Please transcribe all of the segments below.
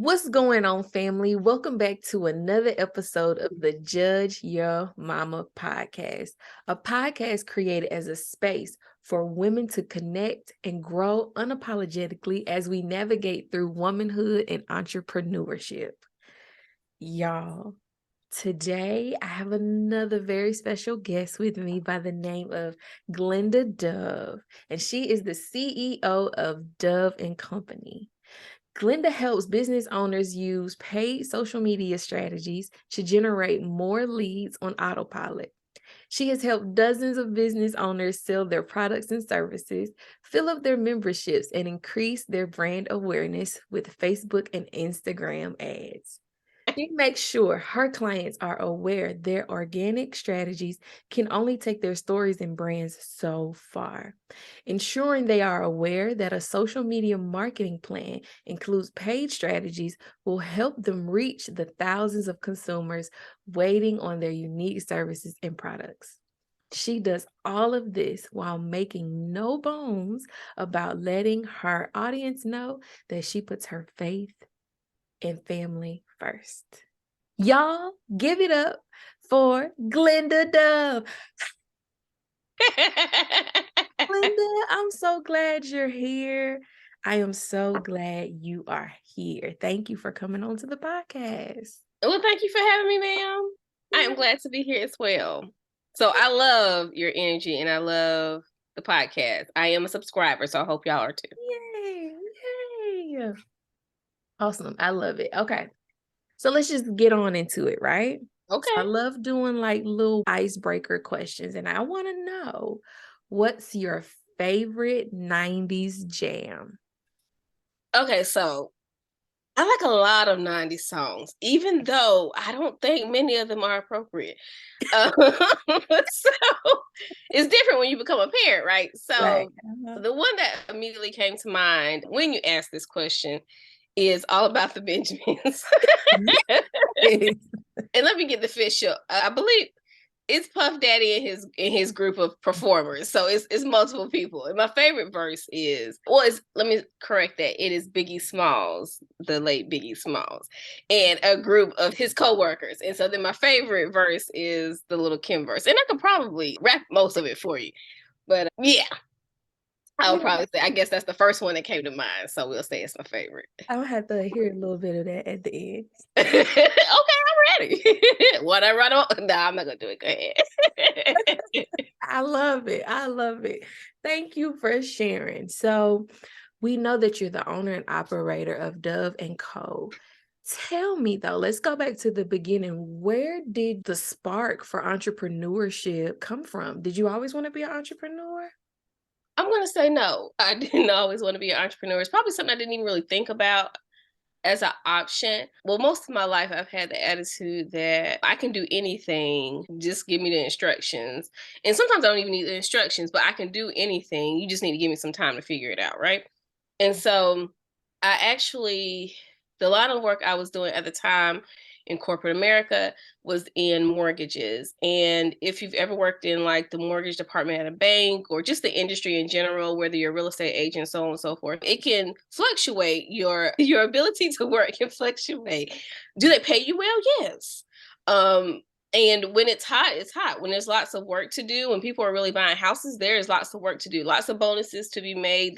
What's going on, family? Welcome back to another episode of the Judge Your Mama podcast, a podcast created as a space for women to connect and grow unapologetically as we navigate through womanhood and entrepreneurship. Y'all, today I have another very special guest with me by the name of Glynda Dove, and she is the CEO of Dove and Company. Glynda helps business owners use paid social media strategies to generate more leads on autopilot. She has helped dozens of business owners sell their products and services, fill up their memberships, and increase their brand awareness with Facebook and Instagram ads. She makes sure her clients are aware their organic strategies can only take their stories and brands so far. Ensuring they are aware that a social media marketing plan includes paid strategies will help them reach the thousands of consumers waiting on their unique services and products. She does all of this while making no bones about letting her audience know that she puts her faith and family first. Y'all, give it up for Glynda Dove. Glynda, I'm so glad you're here. I am so glad you are here. Thank you for coming on to the podcast. Well, thank you for having me, ma'am. I am glad to be here as well. So I love your energy and I love the podcast. I am a subscriber, so I hope y'all are too. Yay, yay. Awesome. I love it. Okay. So let's just get on into it, right? Okay. So I love doing like little icebreaker questions, and I want to know, what's your favorite 90s jam? Okay, so I like a lot of 90s songs, even though I don't think many of them are appropriate. So it's different when you become a parent, right? So Right. the one that immediately came to mind when you asked this question is All About the Benjamins. And let me get the official. I believe it's Puff Daddy and his group of performers. So it's multiple people. And my favorite verse is, let me correct that. It is Biggie Smalls, the late Biggie Smalls, and a group of his co-workers. And so then my favorite verse is the Little Kim verse. And I could probably rap most of it for you. But yeah, I would probably say, I guess that's the first one that came to mind. So we'll say it's my favorite. I'll have to hear a little bit of that at the end. Okay, I'm ready. What I run on? No, I'm not gonna do it. Go ahead. I love it. I love it. Thank you for sharing. So we know that you're the owner and operator of Dove and Co. Tell me though, let's go back to the beginning. Where did the spark for entrepreneurship come from? Did you always want to be an entrepreneur? I'm going to say no. I didn't always want to be an entrepreneur. It's probably something I didn't even really think about as an option. Well, most of my life, I've had the attitude that I can do anything. Just give me the instructions. And sometimes I don't even need the instructions, but I can do anything. You just need to give me some time to figure it out, right? And so the line of work I was doing at the time in corporate America was in mortgages. And if you've ever worked in like the mortgage department at a bank or just the industry in general, whether you're a real estate agent, so on and so forth, it can fluctuate. Your ability to work can fluctuate. Do they pay you well? Yes. And when it's hot, it's hot. When there's lots of work to do, when people are really buying houses, there's lots of work to do, lots of bonuses to be made.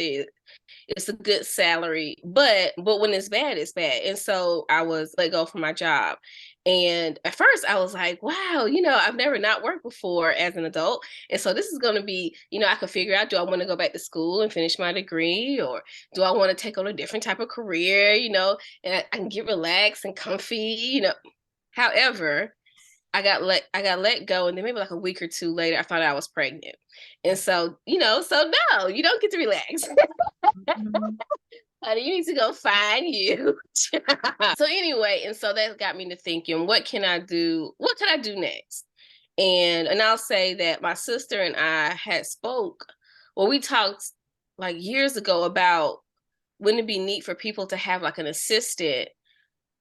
It's a good salary, but when it's bad, it's bad. And so I was let go from my job. And at first I was like, wow, I've never not worked before as an adult. And so this is going to be, I could figure out, do I want to go back to school and finish my degree? Or do I want to take on a different type of career, and I can get relaxed and comfy, However, I got let go, and then maybe like a week or two later, I found out I was pregnant. And so, so no, you don't get to relax. Honey, you need to go find you. So anyway, and so that got me to thinking, what can I do? What can I do next? And I'll say that my sister and I had we talked like years ago about wouldn't it be neat for people to have like an assistant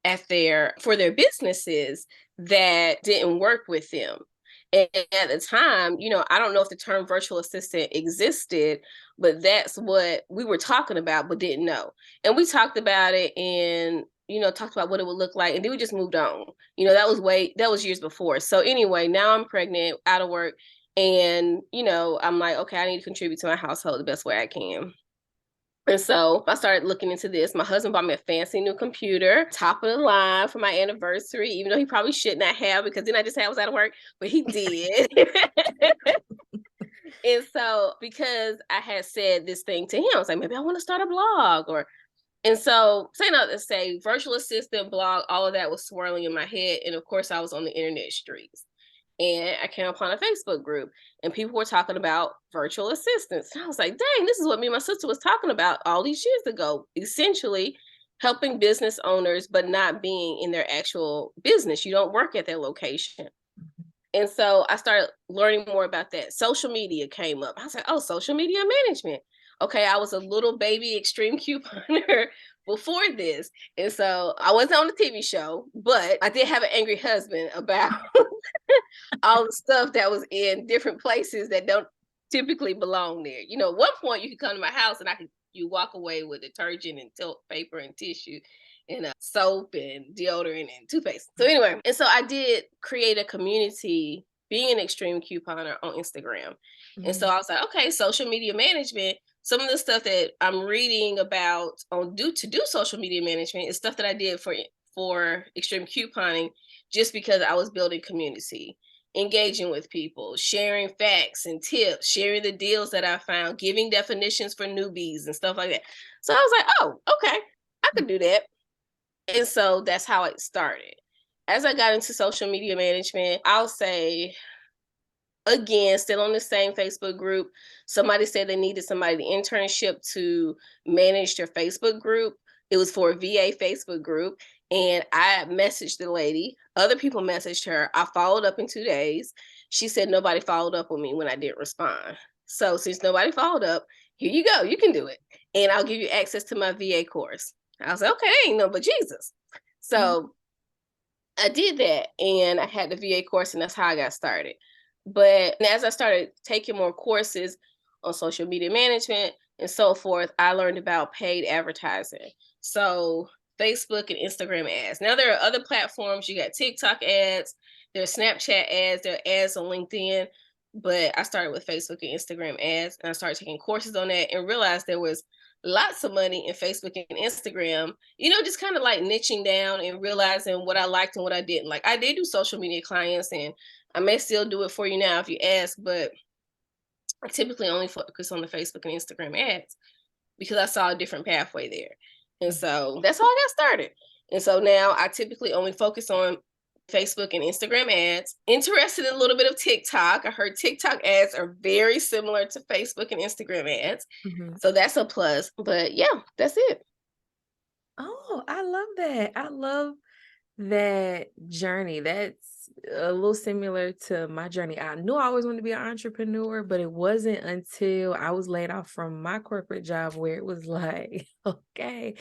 for their businesses that didn't work with them. And at the time, I don't know if the term virtual assistant existed, but that's what we were talking about, but didn't know. And we talked about it, and talked about what it would look like, and then we just moved on. That was years before. So anyway, now I'm pregnant, out of work, and I'm like, okay, I need to contribute to my household the best way I can. And so I started looking into this. My husband bought me a fancy new computer, top of the line for my anniversary, even though he probably should not have, because then I just had I was out of work, but he did. And so because I had said this thing to him, I was like, maybe I want to start a blog, and so saying out to say virtual assistant, blog, all of that was swirling in my head. And of course I was on the internet streets. And I came upon a Facebook group, and people were talking about virtual assistants. And I was like, dang, this is what me and my sister was talking about all these years ago. Essentially helping business owners, but not being in their actual business. You don't work at their location. And so I started learning more about that. Social media came up. I was like, oh, social media management. Okay, I was a little baby extreme couponer before this. And so I wasn't on the TV show, but I did have an angry husband about all the stuff that was in different places that don't typically belong there. At one point you could come to my house and you walk away with detergent and toilet paper and tissue and soap and deodorant and toothpaste. So anyway, and so I did create a community being an extreme couponer on Instagram. And so I was like, okay, social media management. Some of the stuff that I'm reading about to do social media management is stuff that I did for extreme couponing, just because I was building community, engaging with people, sharing facts and tips, sharing the deals that I found, giving definitions for newbies and stuff like that. So I was like, oh, okay, I could do that. And so that's how it started. As I got into social media management, I'll say, again, still on the same Facebook group, somebody said they needed somebody to internship to manage their Facebook group. It was for a VA Facebook group. And I messaged the lady. Other people messaged her. I followed up in 2 days. She said nobody followed up with me when I didn't respond. So since nobody followed up, here you go. You can do it. And I'll give you access to my VA course. I was like, okay, ain't no but Jesus. So I did that, and I had the VA course, and that's how I got started. But as I started taking more courses on social media management and so forth, I learned about paid advertising. So Facebook and Instagram ads. Now there are other platforms. You got TikTok ads, there's Snapchat ads, there are ads on LinkedIn. But I started with Facebook and Instagram ads, and I started taking courses on that and realized there was lots of money in Facebook and Instagram, just kind of like niching down and realizing what I liked and what I didn't like. I did do social media clients, and I may still do it for you now if you ask, but I typically only focus on the Facebook and Instagram ads because I saw a different pathway there. And so that's how I got started. And so now I typically only focus on Facebook and Instagram ads. Interested in a little bit of TikTok. I heard TikTok ads are very similar to Facebook and Instagram ads. So that's a plus. But yeah, that's it. Oh, I love that. I love that journey. That's a little similar to my journey. I knew I always wanted to be an entrepreneur, but it wasn't until I was laid off from my corporate job where it was like, okay,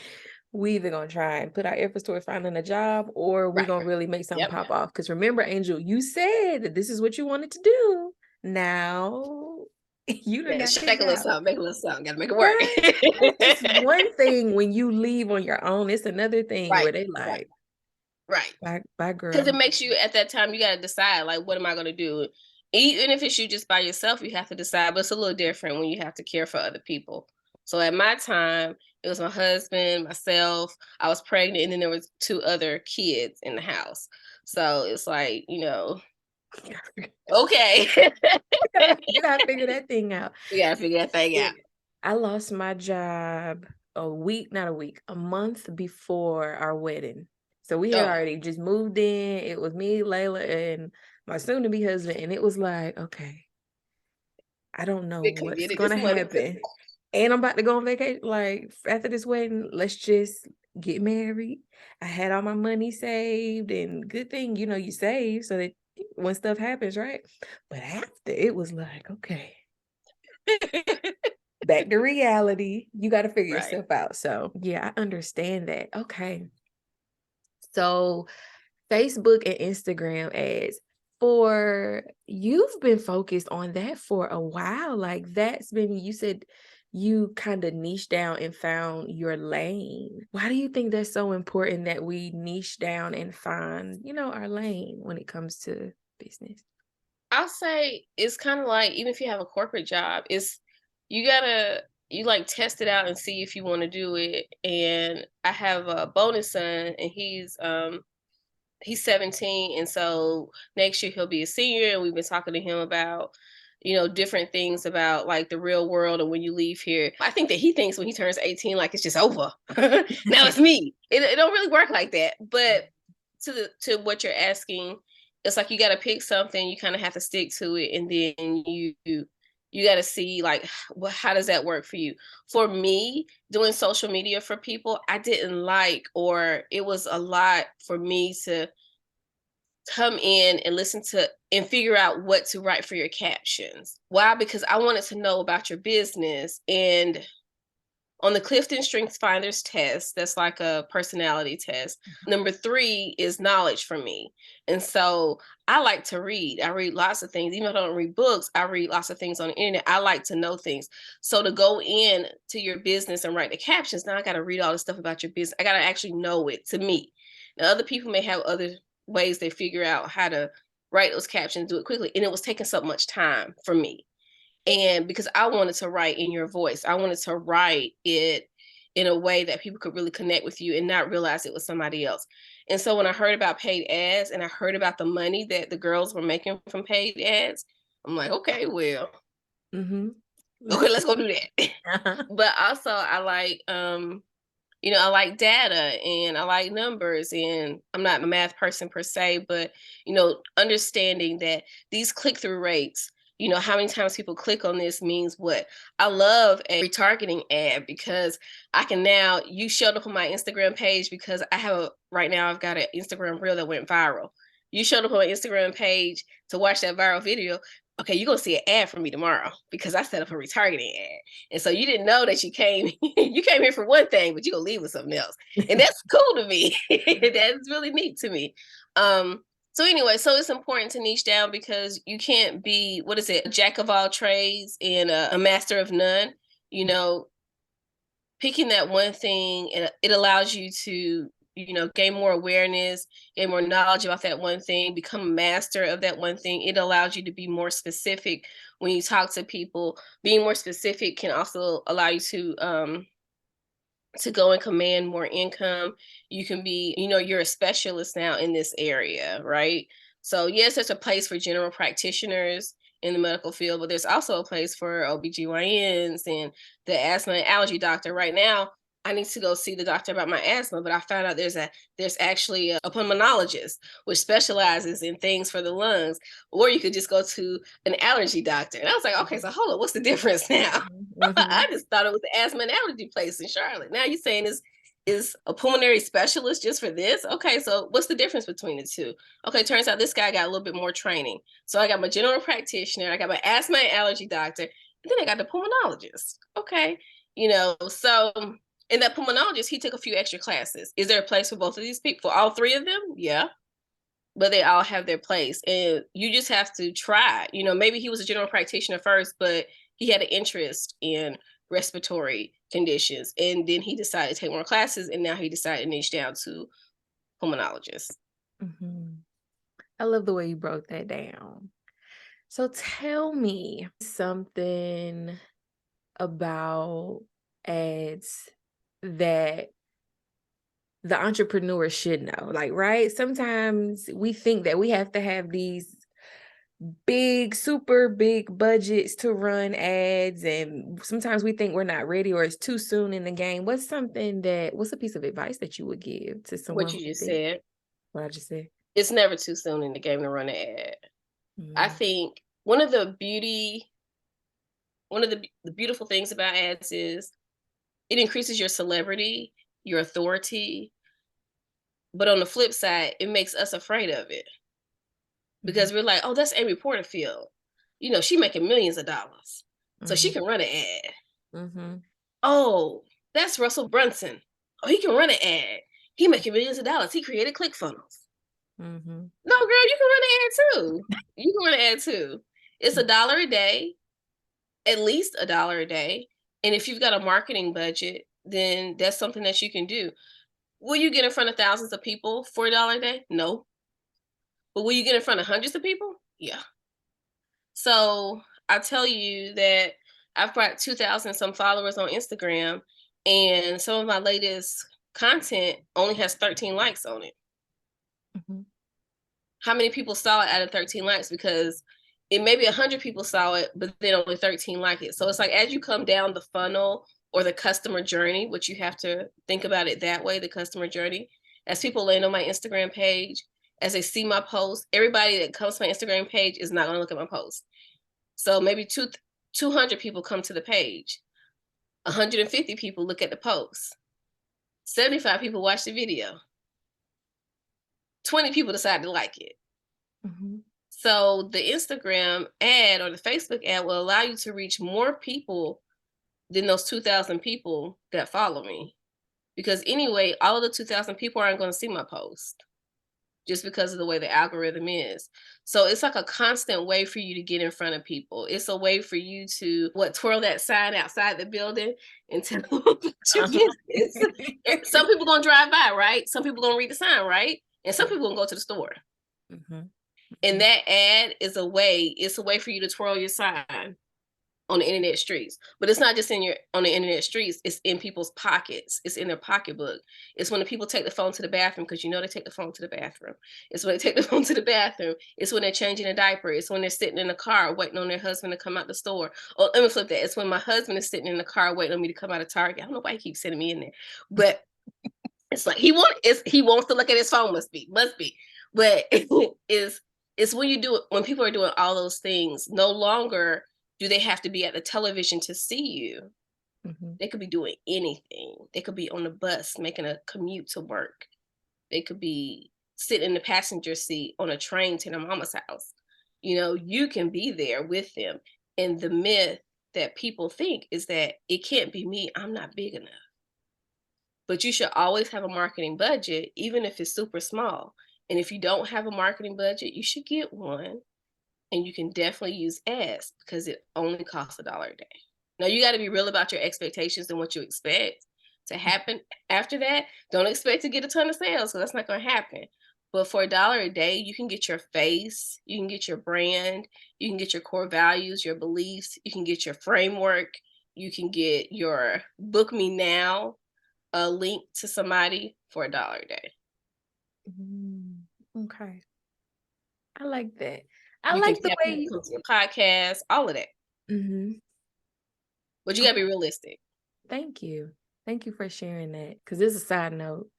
we either gonna try and put our efforts towards finding a job, or we're gonna really make something pop off. Because remember, Angel, you said that this is what you wanted to do. Now you done got shake a little something, make a little something, gotta make it work. right? It's one thing when you leave on your own. It's another thing where they like, right. bye, girl. Because it makes you, at that time, you got to decide, like, what am I going to do? Even if it's you just by yourself, you have to decide. But it's a little different when you have to care for other people. So at my time, it was my husband, myself. I was pregnant, and then there was 2 other kids in the house. So it's like, okay. You gotta figure that thing out. You gotta figure that thing out. I lost my job a month before our wedding. So we had already just moved in. It was me, Layla, and my soon-to-be husband. And it was like, okay, I don't know what's gonna happen. And I'm about to go on vacation. Like, after this wedding, let's just get married. I had all my money saved, and good thing, you save so that when stuff happens, right? But after, it was like, okay, back to reality. You got to figure yourself out. So yeah, I understand that. Okay. So Facebook and Instagram ads, you've been focused on that for a while. Like, that's been, you said you kind of niche down and found your lane. Why do you think that's so important that we niche down and find, our lane when it comes to business? I'll say it's kind of like even if you have a corporate job, it's you gotta you like test it out and see if you want to do it. And I have a bonus son, and he's 17, and so next year he'll be a senior. And we've been talking to him about different things about like the real world and when you leave here. I think that he thinks when he turns 18 like it's just over. Now it's me. It don't really work like that. But to what you're asking, it's like you got to pick something, you kind of have to stick to it, and then you got to see like how does that work for you. For me, doing social media for people, I didn't like, or it was a lot for me to come in and listen to and figure out what to write for your captions. Why? Because I wanted to know about your business. And on the Clifton Strengths Finders test, that's like a personality test. Number 3 is knowledge for me. And so I like to read. I read lots of things. Even if I don't read books, I read lots of things on the internet. I like to know things. So to go in to your business and write the captions, now I got to read all the stuff about your business. I got to actually know it to me. Now, other people may have other ways they figure out how to write those captions, do it quickly. And it was taking so much time for me. And because I wanted to write in your voice, I wanted to write it in a way that people could really connect with you and not realize it was somebody else. And so when I heard about paid ads and I heard about the money that the girls were making from paid ads, I'm like, okay, well, Mm-hmm. okay, let's go do that. But also I like I like data and I like numbers, and I'm not a math person per se, but understanding that these click-through rates, how many times people click on this means what. I love a retargeting ad because I can now, you showed up on my Instagram page because right now I've got an Instagram reel that went viral. You showed up on my Instagram page to watch that viral video. Okay, you're gonna see an ad from me tomorrow because I set up a retargeting ad. And so you didn't know that you came you came here for one thing, but you're gonna leave with something else. And that's cool to me. That's really neat to me. So anyway, so it's important to niche down because you can't be, what is it, a jack of all trades and a master of none. You know, picking that one thing, and it allows you to gain more awareness, gain more knowledge about that one thing, become a master of that one thing. It allows you to be more specific when you talk to people. Being more specific can also allow you to go and command more income. You can be, you're a specialist now in this area, right? So yes, there's a place for general practitioners in the medical field, but there's also a place for OBGYNs and the asthma and allergy doctor. Right now, I need to go see the doctor about my asthma, but I found out there's actually a pulmonologist which specializes in things for the lungs, or you could just go to an allergy doctor. And I was like, okay, so hold on, what's the difference now? Mm-hmm. I just thought it was the asthma and allergy place in Charlotte. Now you're saying is a pulmonary specialist just for this? Okay, so what's the difference between the two? Okay, turns out this guy got a little bit more training. So I got my general practitioner, I got my asthma and allergy doctor, and then I got the pulmonologist. Okay, so in that pulmonologist, he took a few extra classes. Is there a place for both of these people? For all 3 of them? Yeah. But they all have their place. And you just have to try. Maybe he was a general practitioner first, but he had an interest in respiratory conditions. And then he decided to take more classes. And now he decided to niche down to pulmonologist. Mm-hmm. I love the way you broke that down. So tell me something about ads that the entrepreneur should know. Like, right? Sometimes we think that we have to have these big, super big budgets to run ads, and sometimes we think we're not ready or it's too soon in the game. What's a piece of advice that you would give to What someone you who just thinks said, what I just said? it's never too soon in the game to run an ad. I Mm, think one of the beautiful things about ads is it increases your celebrity, your authority. But on the flip side, it makes us afraid of it mhm, because we're like, oh, that's Amy Porterfield. She making millions of dollars. So she mhm, can run an ad. mhm, Oh, that's Russell Brunson. Oh, he can run an ad. He making millions of dollars. He created ClickFunnels. mhm, No, girl, you can run an ad too. You can run an ad too. It's $1 a day, at least $1 a day. And if you've got a marketing budget, then that's something that you can do. Will you get in front of thousands of people for $1 a day? No. But will you get in front of hundreds of people? Yeah. So I tell you that I've got 2,000 some followers on Instagram, and some of my latest content only has 13 likes on it. Mhm. How many people saw it out of 13 likes? Because it maybe 100 people saw it, but then only 13 like it. So it's like as you come down the funnel or the customer journey, which you have to think about it that way, the customer journey, as people land on my Instagram page, as they see my post, everybody that comes to my Instagram page is not going to look at my post. So maybe 200 people come to the page, 150 people look at the post, 75 people watch the video, 20 people decide to like it. Mhm. So the Instagram ad or the Facebook ad will allow you to reach more people than those 2,000 people that follow me. Because anyway, all of the 2,000 people aren't going to see my post just because of the way the algorithm is. So it's like a constant way for you to get in front of people. It's a way for you to twirl that sign outside the building and tell them about your Uh-huh. business. Some people gonna drive by, right? Some people gonna read the sign, right? And some people gonna go to the store. Mhm. And Mhm. that ad is it's a way for you to twirl your sign on the internet streets. But it's not just on the internet streets, it's in people's pockets. It's in their pocketbook. It's when the people take the phone to the bathroom, because they take the phone to the bathroom. It's when they take the phone to the bathroom. It's when they're changing a diaper. It's when they're sitting in the car waiting on their husband to come out the store. Oh, let me flip that. It's when my husband is sitting in the car waiting on me to come out of Target. I don't know why he keeps sending me in there. But it's like he wants to look at his phone, must be. But it's when you do it, when people are doing all those things, no longer do they have to be at the television to see you. Mhm. They could be doing anything. They could be on the bus making a commute to work. They could be sitting in the passenger seat on a train to their mama's house. You can be there with them. And the myth that people think is that it can't be me. I'm not big enough. But you should always have a marketing budget, even if it's super small. And if you don't have a marketing budget, you should get one. And you can definitely use ads because it only costs $1 a day. Now you got to be real about your expectations and what you expect to happen after that. Don't expect to get a ton of sales because that's not going to happen. But for $1 a day, you can get your face, you can get your brand, you can get your core values, your beliefs, you can get your framework, you can get your book me now, a link to somebody for $1 a day. Mm, okay. I like that. I You can like the tap way people come to your podcast, all of that. Mhm. But you gotta be Okay. realistic. Thank you. Thank you for sharing that. Because this is a side note.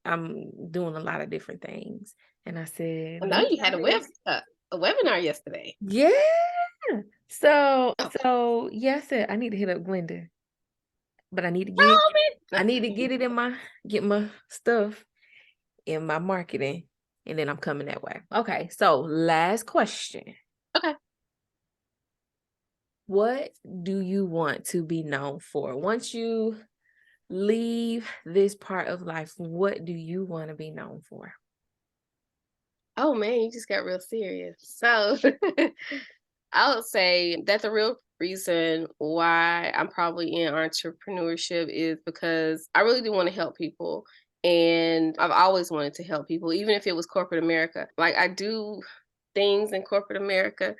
I'm doing a lot of different things. And I said, I know let me you had try this. a webinar yesterday. Yeah. So Oh, so yeah, I said I need to hit up Glynda, but oh I man. need to get my stuff in my marketing, and then I'm coming that way. Okay, so last question. Okay. What do you want to be known for? Once you leave this part of life, what do you want to be known for? Oh man, you just got real serious. So I would say that the real reason why I'm probably in entrepreneurship is because I really do want to help people. And I've always wanted to help people, even if it was corporate America. Like I do things in corporate America,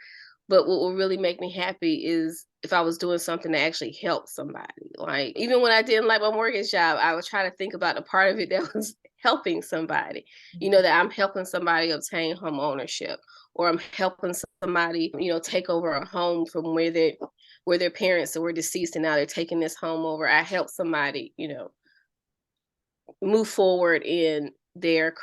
but what will really make me happy is if I was doing something that actually helped somebody. Like even when I didn't like my mortgage job, I would try to think about the part of it that was helping somebody. That I'm helping somebody obtain home ownership, or I'm helping somebody, take over a home from where their parents were deceased and now they're taking this home over. I help somebody, move forward in their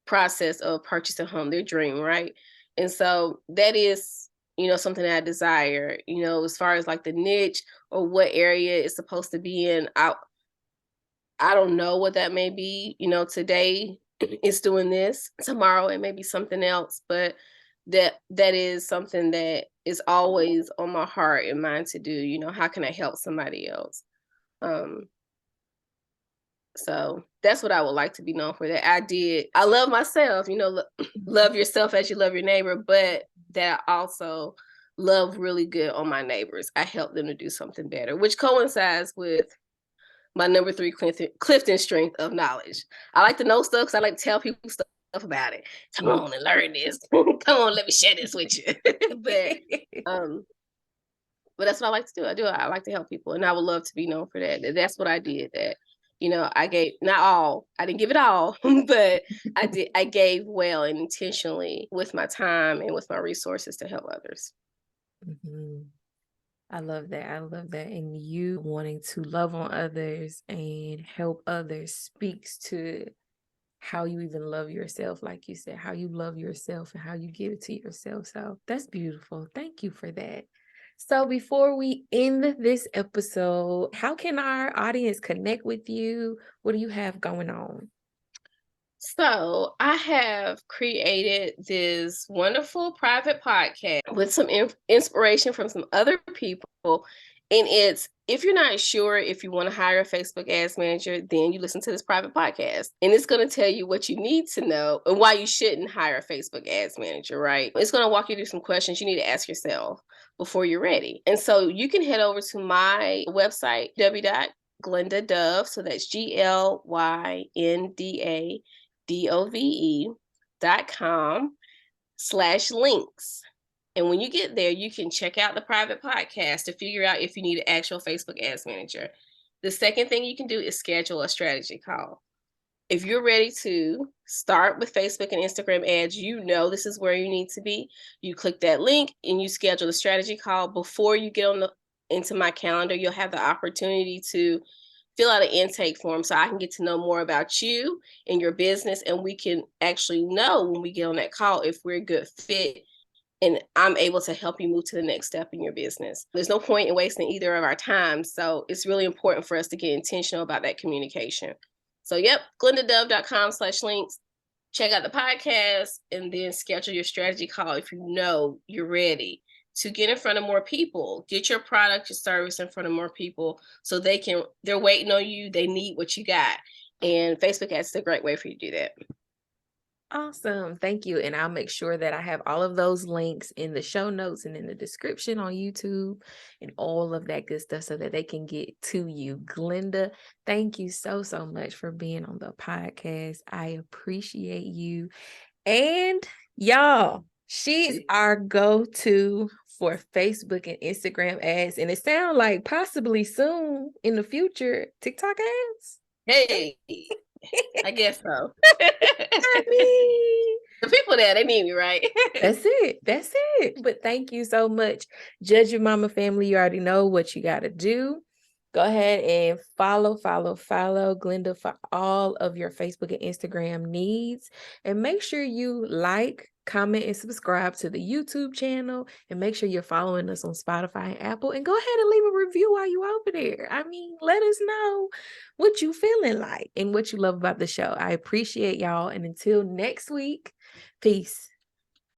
process of purchasing a home, their dream, right? And so that is, something that I desire, as far as like the niche or what area it's supposed to be in. I don't know what that may be. Today it's doing this, tomorrow it may be something else, but that is something that is always on my heart and mind to do. How can I help somebody else? Um, so that's what I would like to be known for. That I did. I love myself. Love yourself as you love your neighbor, but that I also love really good on my neighbors. I help them to do something better, which coincides with my number 3 Clifton strength of knowledge. I like to know stuff because I like to tell people stuff about it. Come on and learn this. Come on, let me share this with you. but um, but that's what I like to do. I like to help people, and I would love to be known for that. That's what I did. That I gave not all. I didn't give it all, but I did. I gave well and intentionally with my time and with my resources to help others. Mhm. I love that. I love that. And you wanting to love on others and help others speaks to how you even love yourself, like you said, how you love yourself and how you give it to yourself. So that's beautiful. Thank you for that. So before we end this episode, how can our audience connect with you? What do you have going on? So I have created this wonderful private podcast with some inspiration from some other people. And it's if you're not sure if you want to hire a Facebook ads manager, then you listen to this private podcast. And it's going to tell you what you need to know and why you shouldn't hire a Facebook ads manager, right? It's going to walk you through some questions you need to ask yourself before you're ready. And so you can head over to my website, Glynda Dove. So that's GLYNDADOVE.com/links. And when you get there, you can check out the private podcast to figure out if you need an actual Facebook ads manager. The second thing you can do is schedule a strategy call. If you're ready to start with Facebook and Instagram ads, this is where you need to be. You click that link and you schedule the strategy call. Before you get into my calendar, you'll have the opportunity to fill out an intake form so I can get to know more about you and your business, and we can actually know when we get on that call if we're a good fit and I'm able to help you move to the next step in your business. There's no point in wasting either of our time, so it's really important for us to get intentional about that communication. So yep, GlyndaDove.com/links. Check out the podcast and then schedule your strategy call if you know you're ready to get in front of more people. Get your product, your service in front of more people so they're waiting on you. They need what you got. And Facebook ads is a great way for you to do that. Awesome. Thank you. And I'll make sure that I have all of those links in the show notes and in the description on YouTube and all of that good stuff so that they can get to you. Glynda, thank you so, so much for being on the podcast. I appreciate you. And y'all, she's our go-to for Facebook and Instagram ads. And it sounds like possibly soon in the future, TikTok ads. Hey, I guess so. I mean, the people there, they need me, right? That's it. That's it. But thank you so much. Judge Your Mama family. You already know what you got to do. Go ahead and follow Glynda for all of your Facebook and Instagram needs. And make sure you like, comment, and subscribe to the YouTube channel. And make sure you're following us on Spotify and Apple. And go ahead and leave a review while you're over there. I mean, let us know what you feeling like and what you love about the show. I appreciate y'all. And until next week, peace.